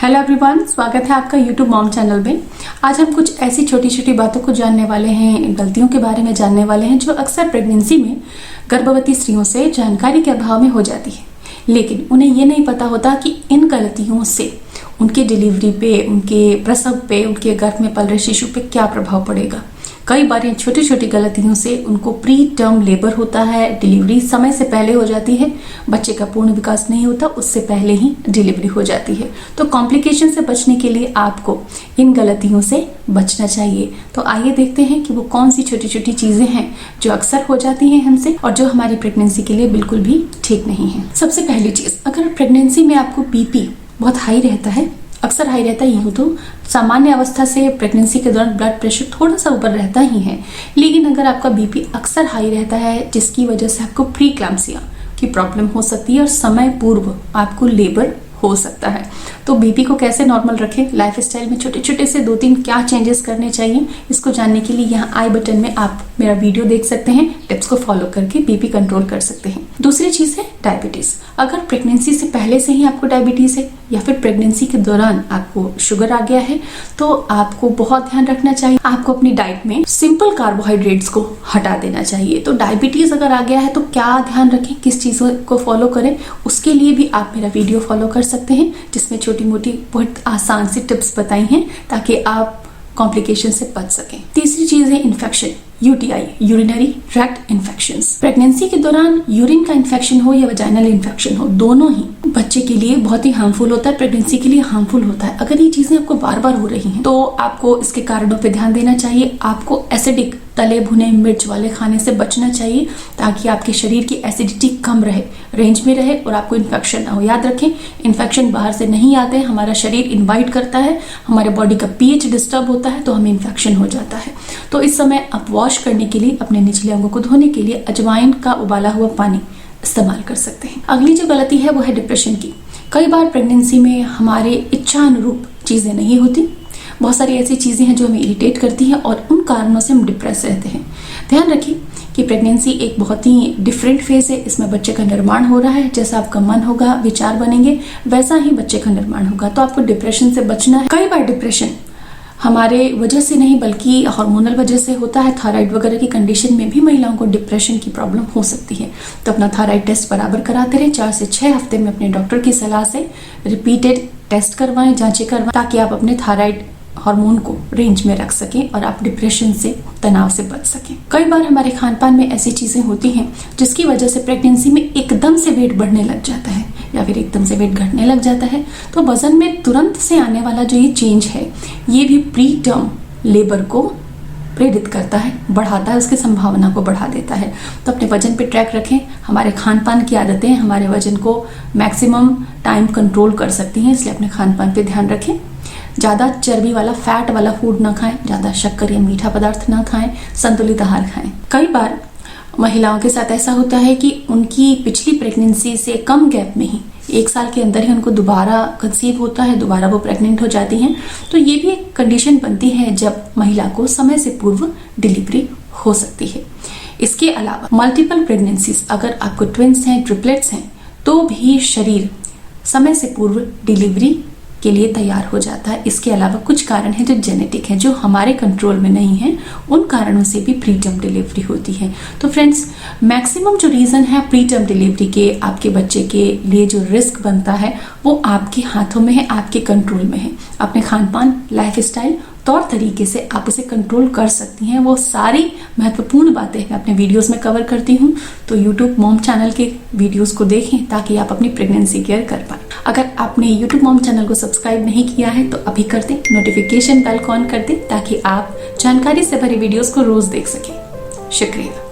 Hello everyone, स्वागत है आपका यूट्यूब मॉम चैनल में। आज हम कुछ ऐसी छोटी छोटी बातों को जानने वाले हैं, गलतियों के बारे में जानने वाले हैं जो अक्सर प्रेगनेंसी में गर्भवती स्त्रियों से जानकारी के अभाव में हो जाती है, लेकिन उन्हें ये नहीं पता होता कि इन गलतियों से उनके डिलीवरी पे, उनके प्रसव पे, उनके गर्भ में पल रहे शिशु पे क्या प्रभाव पड़ेगा। कई बार इन छोटी छोटी गलतियों से उनको प्री टर्म लेबर होता है, डिलीवरी समय से पहले हो जाती है, बच्चे का पूर्ण विकास नहीं होता, उससे पहले ही डिलीवरी हो जाती है। तो कॉम्प्लिकेशन से बचने के लिए आपको इन गलतियों से बचना चाहिए। तो आइए देखते हैं कि वो कौन सी छोटी छोटी चीजें हैं जो अक्सर हो जाती हैं हमसे और जो हमारी प्रेगनेंसी के लिए बिल्कुल भी ठीक नहीं है। सबसे पहली चीज, अगर प्रेगनेंसी में आपको बीपी बहुत हाई रहता है, अक्सर हाई रहता ही हो, तो सामान्य अवस्था से प्रेगनेंसी के दौरान ब्लड प्रेशर थोड़ा सा ऊपर रहता ही है, लेकिन अगर आपका बीपी अक्सर हाई रहता है जिसकी वजह से आपको प्री क्लैम्सिया की प्रॉब्लम हो सकती है और समय पूर्व आपको लेबर हो सकता है। तो बीपी को कैसे नॉर्मल रखें, लाइफस्टाइल में छोटे छोटे से 2-3 क्या चेंजेस करने चाहिए, इसको जानने के लिए यहाँ आई बटन में आप मेरा वीडियो देख सकते हैं। टिप्स को फॉलो करके बीपी कंट्रोल कर सकते हैं। दूसरी चीज है डायबिटीज। अगर प्रेगनेंसी से पहले से ही आपको डायबिटीज है या फिर प्रेगनेंसी के दौरान आपको शुगर आ गया है, तो आपको बहुत ध्यान रखना चाहिए। आपको अपनी डाइट में सिंपल कार्बोहाइड्रेट्स को हटा देना चाहिए। तो डायबिटीज अगर आ गया है तो क्या ध्यान रखें, किस चीजों को फॉलो करें, उसके लिए भी आप मेरा वीडियो फॉलो कर सकते हैं, जिसमें छोटी मोटी बहुत आसान सी टिप्स बताई हैं ताकि आप कॉम्प्लिकेशन से बच सकें। तीसरी चीज है infection, UTI, urinary tract infections. Pregnancy के दौरान यूरिन का इन्फेक्शन हो या वजाइनल इन्फेक्शन हो, दोनों ही बच्चे के लिए बहुत ही हार्मफुल होता है, प्रेगनेंसी के लिए हार्मफुल होता है। अगर ये चीजें आपको बार बार हो रही हैं तो आपको इसके कारणों पे ध्यान देना चाहिए। आपको एसिडिक, तले भुने मिर्च वाले खाने से बचना चाहिए ताकि आपके शरीर की एसिडिटी कम रहे, रेंज में रहे और आपको इन्फेक्शन ना हो। याद रखें, इन्फेक्शन बाहर से नहीं आते, हमारा शरीर इन्वाइट करता है, हमारे बॉडी का पीएच डिस्टर्ब होता है तो हमें इन्फेक्शन हो जाता है। तो इस समय आप वॉश करने के लिए, अपने निचले अंगों को धोने के लिए अजवाइन का उबाला हुआ पानी इस्तेमाल कर सकते हैं। अगली जो गलती है वो है डिप्रेशन की। कई बार प्रेगनेंसी में हमारे इच्छा अनुरूप चीजें नहीं होती, बहुत सारी ऐसी चीजें हैं जो हमें इरिटेट करती हैं और उन कारणों से हम डिप्रेस रहते हैं। ध्यान रखिए कि प्रेगनेंसी एक बहुत ही डिफरेंट फेज है, इसमें बच्चे का निर्माण हो रहा है। जैसा आपका मन होगा, विचार बनेंगे, वैसा ही बच्चे का निर्माण होगा। तो आपको डिप्रेशन से बचना है। कई बार डिप्रेशन हमारे वजह से नहीं बल्कि हार्मोनल वजह से होता है। थायराइड वगैरह की कंडीशन में भी महिलाओं को डिप्रेशन की प्रॉब्लम हो सकती है। तो अपना थायराइड टेस्ट बराबर कराते रहें। 4 से 6 हफ्ते में अपने डॉक्टर की सलाह से रिपीटेड टेस्ट करवाएं, जांचें करवाएं, ताकि आप अपने थायराइड हार्मोन को रेंज में रख सकें और आप डिप्रेशन से, तनाव से बच सकें। कई बार हमारे खान पान में ऐसी चीजें होती हैं जिसकी वजह से प्रेगनेंसी में एकदम से वेट बढ़ने लग जाता है या फिर एकदम से वेट घटने लग जाता है। तो वजन में तुरंत से आने वाला जो ये चेंज है, ये भी प्री टर्म लेबर को प्रेरित करता है, बढ़ाता है, उसकी संभावना को बढ़ा देता है। तो अपने वजन पे ट्रैक रखें। हमारे खान पान की आदतें हमारे वजन को मैक्सिमम टाइम कंट्रोल कर सकती हैं, इसलिए अपने खान पान पे ध्यान रखें। ज़्यादा चर्बी वाला, फैट वाला फूड ना खाएं, ज़्यादा शक्कर या मीठा पदार्थ ना खाएं, संतुलित आहार खाएं। कई बार महिलाओं के साथ ऐसा होता है कि उनकी पिछली प्रेगनेंसी से कम गैप में ही 1 साल के अंदर ही उनको दोबारा कंसीव होता है, दोबारा वो प्रेग्नेंट हो जाती हैं। तो ये भी एक कंडीशन बनती है जब महिला को समय से पूर्व डिलीवरी हो सकती है। इसके अलावा मल्टीपल प्रेगनेंसीज, अगर आपको ट्विंस हैं, ट्रिपलेट्स हैं, तो भी शरीर समय से पूर्व डिलीवरी के लिए तैयार हो जाता है। इसके अलावा कुछ कारण हैं जो जेनेटिक है, जो हमारे कंट्रोल में नहीं है, उन कारणों से भी प्री टर्म डिलीवरी होती है। तो फ्रेंड्स, मैक्सिमम जो रीजन है प्री टर्म डिलीवरी के, आपके बच्चे के लिए जो रिस्क बनता है वो आपके हाथों में है, आपके कंट्रोल में है। अपने खान पान, लाइफ स्टाइल, तौर तरीके से आप उसे कंट्रोल कर सकती हैं। वो सारी महत्वपूर्ण बातें मैं अपने वीडियोस में कवर करती हूँ। तो यूट्यूब मॉम चैनल के वीडियोस को देखें ताकि आप अपनी प्रेगनेंसी केयर कर पाएं। अगर आपने यूट्यूब मॉम चैनल को सब्सक्राइब नहीं किया है तो अभी कर दें, नोटिफिकेशन बेल को ऑन कर दें ताकि आप जानकारी से भरी वीडियोस को रोज देख सकें। शुक्रिया।